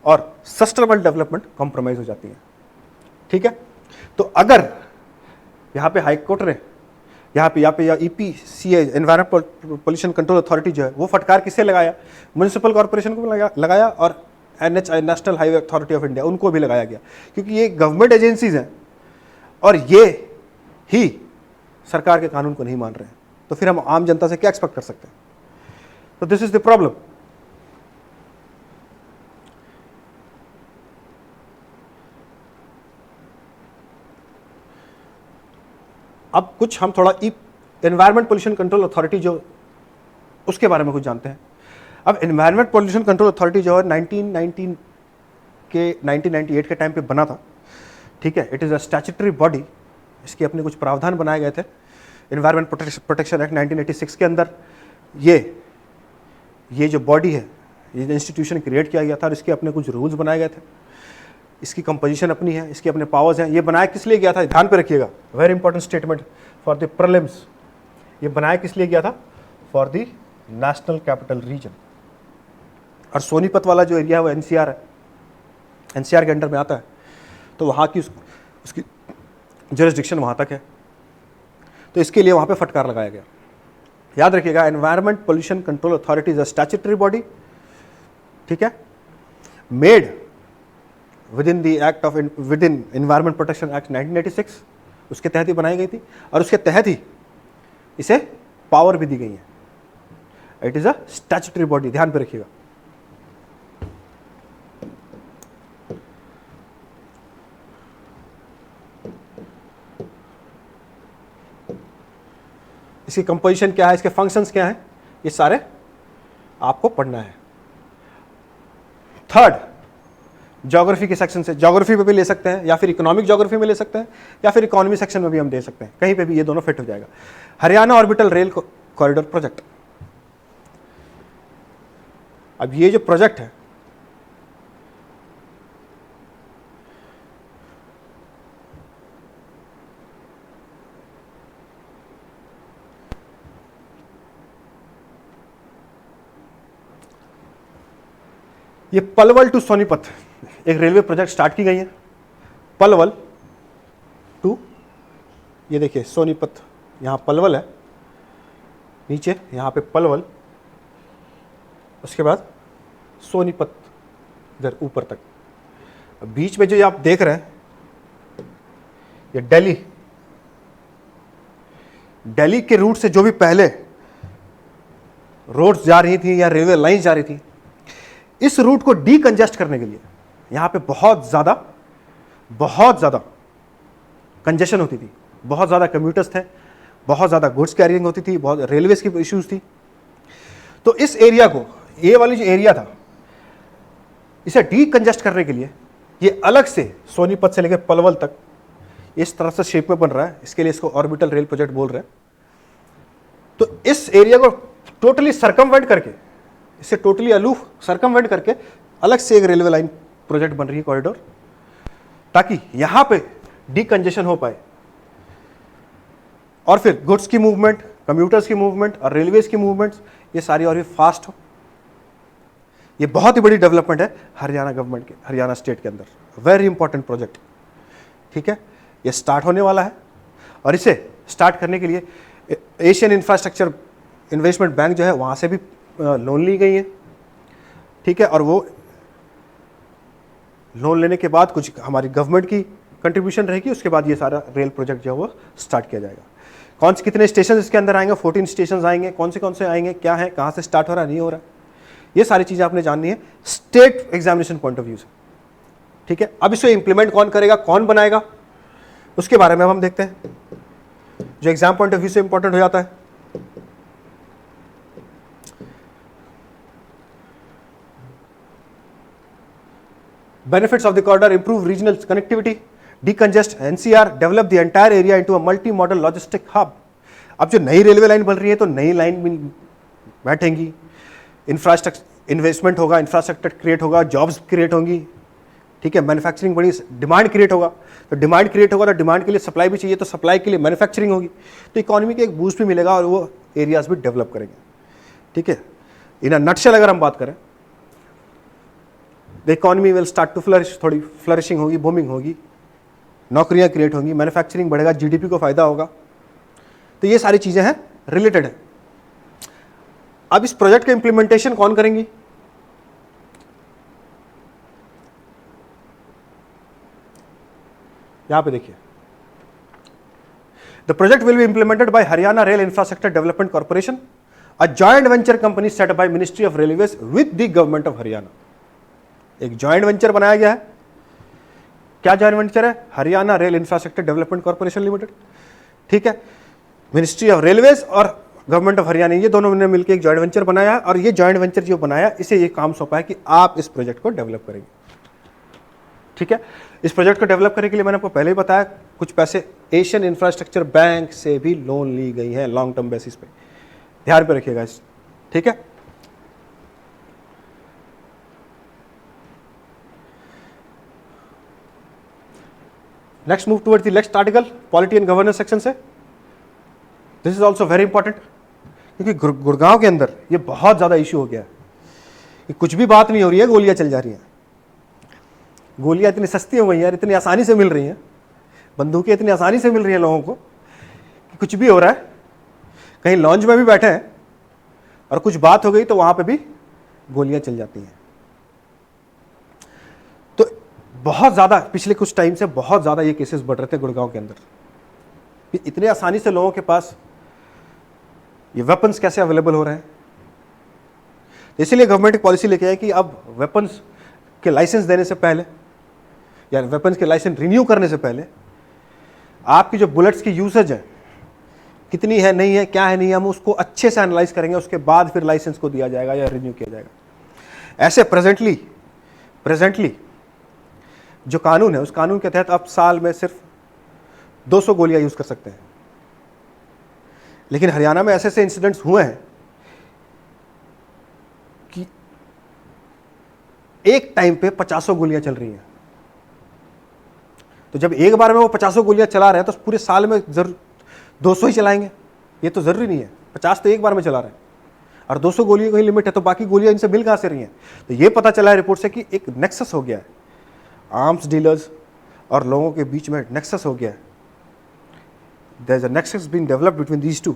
और सस्टेनेबल डेवलपमेंट कॉम्प्रोमाइज हो जाती है। ठीक है, तो अगर यहाँ पे हाई कोर्ट ने यहाँ पे या EPCA environment pollution control authority जो है वो फटकार किसे लगाया, म्यूनिसिपल कॉर्पोरेशन को लगाया और NHI national highway authority of India उनको भी लगाया गया, क्योंकि ये गवर्नमेंट एजेंसीज हैं और ये ही सरकार के कानून को नहीं मान रहे हैं, तो फिर हम आम जनता से क्या एक्सपेक्ट कर सकते हैं? तो दिस इज द प्रॉब्लम। अब कुछ हम थोड़ा एनवायरमेंट पोल्यूशन कंट्रोल अथॉरिटी जो उसके बारे में कुछ जानते हैं। अब एनवायरमेंट पोल्यूशन कंट्रोल अथॉरिटी जो है 1998 के टाइम पे बना था। ठीक है, it is a statutory body, इसके अपने कुछ प्रावधान बनाए गए थे एनवायरमेंट प्रोटेक्शन एक्ट 1986 के अंदर। ये जो बॉडी है, ये जो इंस्टीट्यूशन क्रिएट किया गया था और इसके अपने कुछ रूल्स बनाए गए थे, इसकी कंपोजिशन अपनी है, इसके अपने पावर्स हैं। ये बनाया किस लिए गया था, ध्यान पे रखिएगा, very important statement for the prelims. ये बनाया किस लिए गया था? For the national capital region. और सोनीपत वाला जो एरिया है वो NCR है, NCR के अंडर में आता है, तो वहाँ की उसकी जुरिस्डिक्शन वहाँ तक है, तो इसके लिए वहाँ पे फटकार लगाया गया। याद रखिएगा, environment pollution control authority is a statutory body, ठीक है, made within environment protection act 1986, उसके तहत ही बनाई गई थी और उसके तहत ही इसे पावर भी दी गई है। It is a statutory body, ध्यान पे रखिएगा। इसकी कंपोजिशन क्या है, इसके फंक्शंस क्या हैं, ये सारे आपको पढ़ना है। थर्ड, ज्योग्राफी के सेक्शन से, ज्योग्राफी पे भी ले सकते हैं या फिर इकोनॉमिक ज्योग्राफी में ले सकते हैं या फिर इकोनॉमी सेक्शन में भी हम दे सकते हैं, कहीं पे भी ये दोनों फिट हो जाएगा। Haryana orbital rail corridor project. अब ये जो प्रोजेक्ट है, ये पलवल टू सोनीपत एक रेलवे प्रोजेक्ट स्टार्ट की गई है। पलवल टू, ये देखिए सोनीपत, यहाँ पलवल है नीचे, यहाँ पे पलवल, उसके बाद सोनीपत इधर ऊपर तक। बीच में जो आप देख रहे हैं ये दिल्ली के रूट से जो भी पहले रोड्स जा रही थी या रेलवे लाइन जा रही थी, इस रूट को डीकंजेस्ट करने के लिए यहाँ पे बहुत ज़्यादा कंजेशन होती थी, बहुत ज़्यादा कम्यूटर्स थे, बहुत ज़्यादा गुड्स कैरिंग होती थी, बहुत रेलवेज की इश्यूज थी। तो इस एरिया को, ये वाली जो एरिया था, इसे डीकंजेस्ट करने के लिए ये अलग से सोनीपत से लेकर पलवल तक इस तरह से शेप में बन रहा है। इसके लिए इसको ऑर्बिटल रेल प्रोजेक्ट बोल रहे हैं। तो इस एरिया को टोटली सरकमवेंट करके, इसे टोटली अलूफ सरकमवेंट करके अलग से एक रेलवे लाइन प्रोजेक्ट बन रही है, कॉरिडोर, ताकि यहां पे डीकंजेशन हो पाए और फिर गुड्स की मूवमेंट, कम्यूटर्स की मूवमेंट और रेलवेज की मूवमेंट ये सारी और भी फास्ट हो। ये बहुत ही बड़ी डेवलपमेंट है हरियाणा गवर्नमेंट के, हरियाणा स्टेट के अंदर, वेरी इंपॉर्टेंट प्रोजेक्ट। ठीक है, ये स्टार्ट होने वाला है और इसे स्टार्ट करने के लिए एशियन इंफ्रास्ट्रक्चर इन्वेस्टमेंट बैंक जो है वहां से भी लोन ली गई है। ठीक है, और वो लोन लेने के बाद कुछ हमारी गवर्नमेंट की कंट्रीब्यूशन रहेगी, उसके बाद ये सारा रेल प्रोजेक्ट जो है वो स्टार्ट किया जाएगा। कौन से कितने स्टेशन इसके अंदर आएंगे, 14 स्टेशन आएंगे, कौन से आएंगे, क्या है, कहाँ से स्टार्ट हो रहा है, नहीं हो रहा है, ये सारी चीज़ें आपने जाननी है state examination point of view से। ठीक है, अब इसे इंप्लीमेंट कौन करेगा, कौन बनाएगा, उसके बारे में अब हम देखते हैं, जो एग्जाम पॉइंट ऑफ व्यू से इंपॉर्टेंट हो जाता है। Benefits of the corridor: improve regional connectivity, decongest NCR, develop the entire area into a multi-modal logistic hub. अब जो नई रेलवे लाइन बन रही है तो नई लाइन भी बैठेंगी, इंफ्रास्ट्रक्चर इन्वेस्टमेंट होगा, इंफ्रास्ट्रक्चर क्रिएट होगा, जॉब्स क्रिएट होंगी, ठीक है, मैन्युफैक्चरिंग बड़ी, डिमांड क्रिएट होगा, तो डिमांड क्रिएट होगा तो डिमांड के लिए सप्लाई भी चाहिए, तो सप्लाई के लिए मैन्युफैक्चरिंग होगी, तो इकोनॉमी के एक बूस्ट भी मिलेगा और वो एरियाज भी डेवलप करेंगे। ठीक है, इन अ नटशेल अगर हम बात करें, the economy will start to flourish, थोड़ी फ्लरिशिंग होगी, बूमिंग होगी, नौकरियां क्रिएट होंगी, मैन्युफैक्चरिंग बढ़ेगा, जीडीपी को फायदा होगा। तो ये सारी चीजें हैं, रिलेटेड है। अब इस प्रोजेक्ट का इंप्लीमेंटेशन कौन करेंगी? यहां पे देखिए, the project will be implemented bye Haryana rail infrastructure development corporation, a joint venture company set by ministry of railways with the government of Haryana. एक जॉइंट वेंचर बनाया गया है। क्या जॉइंट वेंचर है? Haryana rail infrastructure development corporation limited. ठीक है, ministry of railways और government of Haryana, ये दोनों ने मिलकर एक जॉइंट वेंचर बनाया है, और ये जॉइंट वेंचर जो बनाया, इसे ये काम सौंपा है कि आप इस प्रोजेक्ट को डेवलप करेंगे। ठीक है, इस प्रोजेक्ट को डेवलप करने के लिए मैंने आपको पहले ही बताया, कुछ पैसे एशियन इंफ्रास्ट्रक्चर बैंक से भी लोन ली गई है लॉन्ग टर्म बेसिस पे, ध्यान पे रखिएगा इस। ठीक है, next move towards the next article, polity and governance section से। This is also very important, क्योंकि गुड़गांव के अंदर ये बहुत ज्यादा इश्यू हो गया है कि कुछ भी बात नहीं हो रही है, गोलियां चल जा रही हैं। गोलियां इतनी सस्ती हो गई यार, इतनी आसानी से मिल रही हैं, बंदूकें इतनी आसानी से मिल रही हैं लोगों को कि कुछ भी हो रहा है। कहीं लॉन्च में भी बैठे हैं और कुछ बात हो गई तो वहां पे भी गोलियां चल जाती हैं। तो बहुत ज्यादा पिछले कुछ टाइम से बहुत ज्यादा ये केसेस बढ़ रहे थे गुड़गांव के अंदर, कि इतने आसानी से लोगों के पास ये वेपन्स कैसे अवेलेबल हो रहे हैं। इसीलिए गवर्नमेंट एक पॉलिसी लेके आई कि अब वेपन्स के लाइसेंस देने से पहले या वेपन्स के लाइसेंस रिन्यू करने से पहले आपकी जो बुलेट्स की यूसेज है, कितनी है, नहीं है, क्या है, नहीं है, हम उसको अच्छे से एनालाइज करेंगे, उसके बाद फिर लाइसेंस को दिया जाएगा या रिन्यू किया जाएगा। ऐसे प्रेजेंटली जो कानून है, उस कानून के तहत आप साल में सिर्फ 200 गोलियां यूज कर सकते हैं। लेकिन हरियाणा में ऐसे ऐसे इंसिडेंट्स हुए हैं कि एक टाइम पे 50 गोलियां चल रही हैं। तो जब एक बार में वो 50 गोलियां चला रहे हैं तो पूरे साल में जरूर 200 ही चलाएंगे, ये तो जरूरी नहीं है। 50 तो एक बार में चला रहे हैं और 200 गोलियों की लिमिट है, तो बाकी गोलियां इनसे मिल कहां से रही हैं? तो ये पता चला है रिपोर्ट से कि एक नेक्सस हो गया है, आर्म्स डीलर्स और लोगों के बीच में नेक्सस हो गया है। There is a nexus being developed between these two,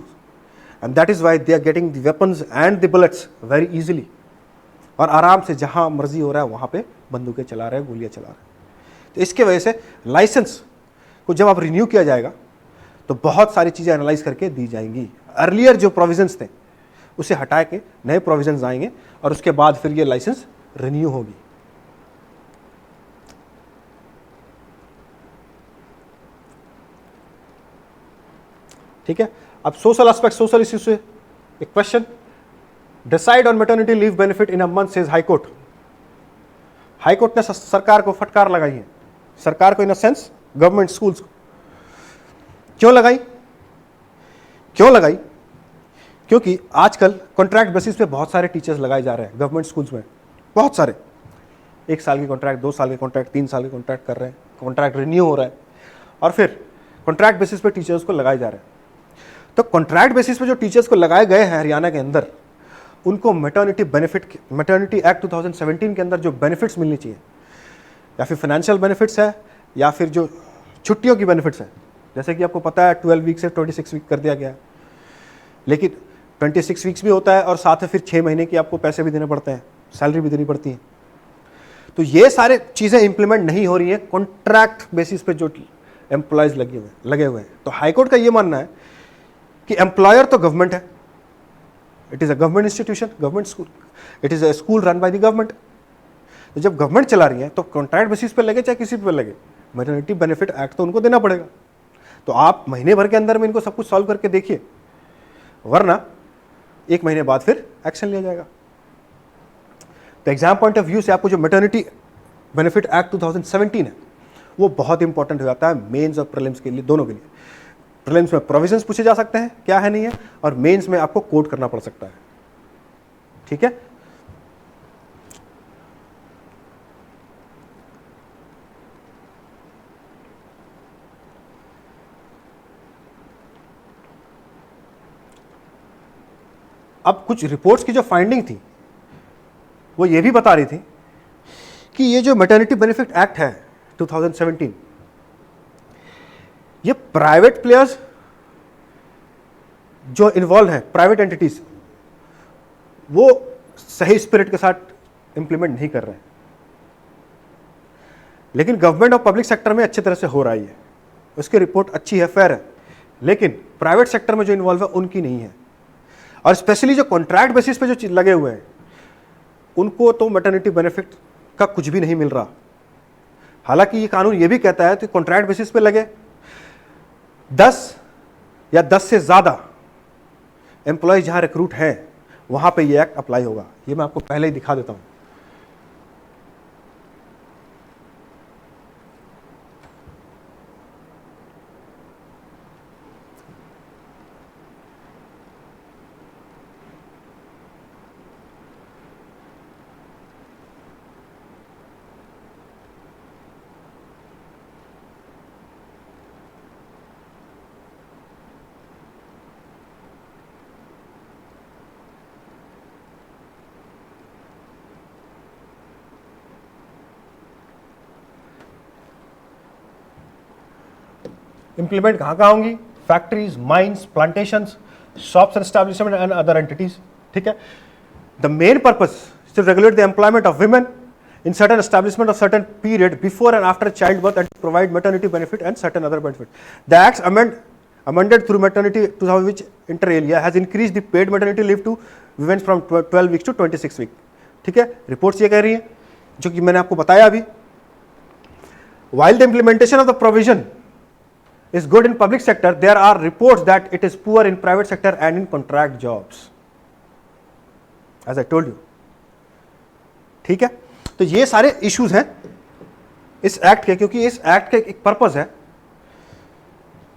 and that is why they are getting the weapons and the bullets very easily, और आराम से जहां मर्जी हो रहा है वहां पे बंदूकें चला रहे हैं, गोलियां चला रहे हैं। तो इसके वजह से लाइसेंस को जब आप रिन्यू किया जाएगा तो बहुत सारी चीजें एनालाइज करके दी जाएंगी। अर्लियर जो प्रोविजंस थे उसे हटा के नए प्रोविजंस आएंगे और उसके बाद फिर ये लाइसेंस रिन्यू होगी। ठीक है, अब सोशल एस्पेक्ट, सोशल इश्यूज से एक question, decide on maternity leave benefit in a month says high court. High court ने सरकार को फटकार लगाई है, सरकार को इन अ सेंस गवर्नमेंट स्कूल्स को। क्यों लगाई? क्योंकि आजकल कॉन्ट्रैक्ट बेसिस पे बहुत सारे टीचर्स लगाए जा रहे हैं गवर्नमेंट स्कूल्स में, बहुत सारे, 1 साल के कॉन्ट्रैक्ट, 2 साल के कॉन्ट्रैक्ट, 3 साल के कॉन्ट्रैक्ट कर रहे हैं, कॉन्ट्रैक्ट रिन्यू हो रहा है और फिर कॉन्ट्रैक्ट बेसिस पे टीचर्स को लगाए जा रहे हैं। तो कॉन्ट्रैक्ट बेसिस पे जो टीचर्स को लगाए गए हैं हरियाणा के अंदर, उनको मैटरनिटी बेनिफिट, मैटरनिटी एक्ट 2017 के अंदर जो बेनिफिट्स मिलनी चाहिए, या फिर फाइनेंशियल बेनिफिट्स है या फिर जो छुट्टियों की बेनिफिट्स है, जैसे कि आपको पता है 12 वीक से 26 वीक कर दिया गया है, लेकिन 26 वीक्स भी होता है और साथ में फिर 6 महीने की आपको पैसे भी देने पड़ते हैं, सैलरी भी देनी पड़ती है। तो ये सारे चीज़ें इंप्लीमेंट नहीं हो रही हैं कॉन्ट्रैक्ट बेसिस पे जो एम्प्लॉयज लगे हुए हैं। तो हाईकोर्ट का ये मानना है कि एम्प्लॉयर तो गवर्नमेंट है, it is a government institution, government school, it is a school run by the government. तो जब गवर्नमेंट चला रही है तो कॉन्ट्रैक्ट बेसिस पे लगे चाहे किसी पे लगे, मैटरनिटी बेनिफिट एक्ट तो उनको देना पड़ेगा। तो आप महीने भर के अंदर में इनको सब कुछ सॉल्व करके देखिए, वरना 1 महीने बाद फिर एक्शन लिया जाएगा। तो एग्जाम पॉइंट ऑफ व्यू से आपको जो मैटरनिटी बेनिफिट एक्ट 2017 है वो बहुत इंपॉर्टेंट हो जाता है मेंस और प्रीलिम्स के लिए, दोनों के लिए। प्रीलिम्स में प्रोविजंस पूछे जा सकते हैं, क्या है नहीं है, और मेंस में आपको कोट करना पड़ सकता है। ठीक है, अब कुछ रिपोर्ट्स की जो फाइंडिंग थी वो ये भी बता रही थी कि ये जो मैटरनिटी बेनिफिट एक्ट है 2017, ये प्राइवेट प्लेयर्स जो इन्वॉल्व हैं, प्राइवेट एंटिटीज, वो सही स्पिरिट के साथ इंप्लीमेंट नहीं कर रहे हैं। लेकिन गवर्नमेंट और पब्लिक सेक्टर में अच्छी तरह से हो रही है, उसकी रिपोर्ट अच्छी है, फेयर है। लेकिन प्राइवेट सेक्टर में जो इन्वॉल्व है उनकी नहीं है, और स्पेशली जो कॉन्ट्रैक्ट बेसिस पे जो चीज लगे हुए हैं उनको तो मैटरनिटी बेनिफिट का कुछ भी नहीं मिल रहा। हालांकि ये कानून ये भी कहता है कि कॉन्ट्रैक्ट बेसिस पे लगे 10 या 10 से ज्यादा एम्प्लॉय जहां रिक्रूट हैं वहां पे ये एक्ट अप्लाई होगा। ये मैं आपको पहले ही दिखा देता हूं। इंप्लीमेंट कहाँ होंगी? Factories, mines, plantations, shops and establishment and other entities. ठीक है। The main purpose is to regulate the employment of women in certain establishment of certain period before and after childbirth and to provide maternity benefit and certain other benefit. The acts amended through maternity 2000 which inter alia has increased the paid maternity leave to women from 12 weeks to 26 weeks. ठीक है। Reports ये कह रही है जो कि मैंने आपको बताया अभी। While the implementation of the provision is good in public sector, there are reports that it is poor in private sector and in contract jobs, as I told you. ठीक है। तो ये सारे इश्यूज हैं इस एक्ट के, क्योंकि इस एक्ट का एक पर्पस है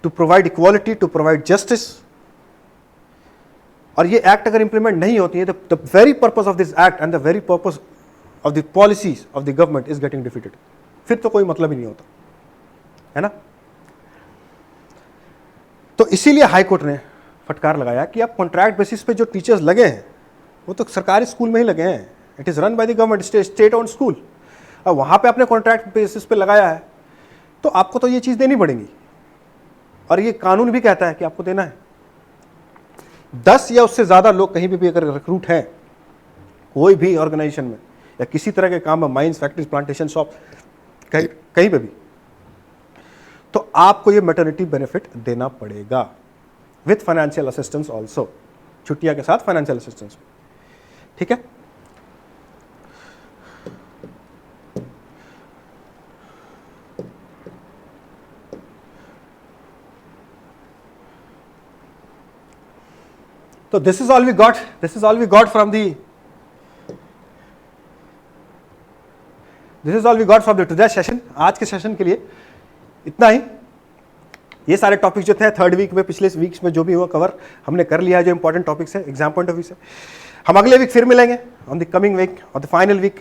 to provide equality, to provide justice. और ये एक्ट अगर इंप्लीमेंट नहीं होती है तो the very purpose of this act and the very purpose of the policies of the government is getting defeated. फिर तो कोई मतलब ही नहीं होता है ना। तो इसीलिए हाईकोर्ट ने फटकार लगाया कि अब कॉन्ट्रैक्ट बेसिस पे जो टीचर्स लगे हैं वो तो सरकारी स्कूल में ही लगे हैं। It is run by the government, state own school. अब वहां पे आपने कॉन्ट्रैक्ट बेसिस पे लगाया है तो आपको तो ये चीज देनी पड़ेगी, और ये कानून भी कहता है कि आपको देना है। 10 या उससे ज्यादा लोग कहीं भी अगर रिक्रूट हैं कोई भी ऑर्गेनाइजेशन में या किसी तरह के काम में, माइंस, फैक्ट्रीज, प्लांटेशन, शॉप, कहीं पे भी, तो आपको ये मैटरनिटी बेनिफिट देना पड़ेगा विथ फाइनेंशियल असिस्टेंस ऑल्सो, छुट्टियां के साथ फाइनेंशियल असिस्टेंस। ठीक है। तो this is all we got from the today's session। आज के सेशन के लिए इतना ही। ये सारे टॉपिक जो थे थर्ड वीक में, पिछले वीक्स में जो भी हुआ कवर हमने कर लिया है, जो इंपॉर्टेंट टॉपिक्स है एग्जाम पॉइंट ऑफ व्यू से। हम अगले वीक फिर मिलेंगे ऑन द कमिंग वीक और the final week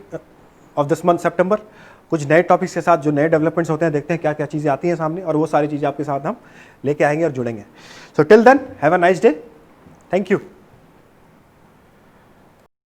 of this month September, कुछ नए टॉपिक्स के साथ। जो नए डेवलपमेंट्स होते हैं देखते हैं क्या क्या चीज़ें आती हैं सामने, और वो सारी चीज़ें आपके साथ हम लेके आएंगे और जुड़ेंगे। So till then have a nice day. Thank you.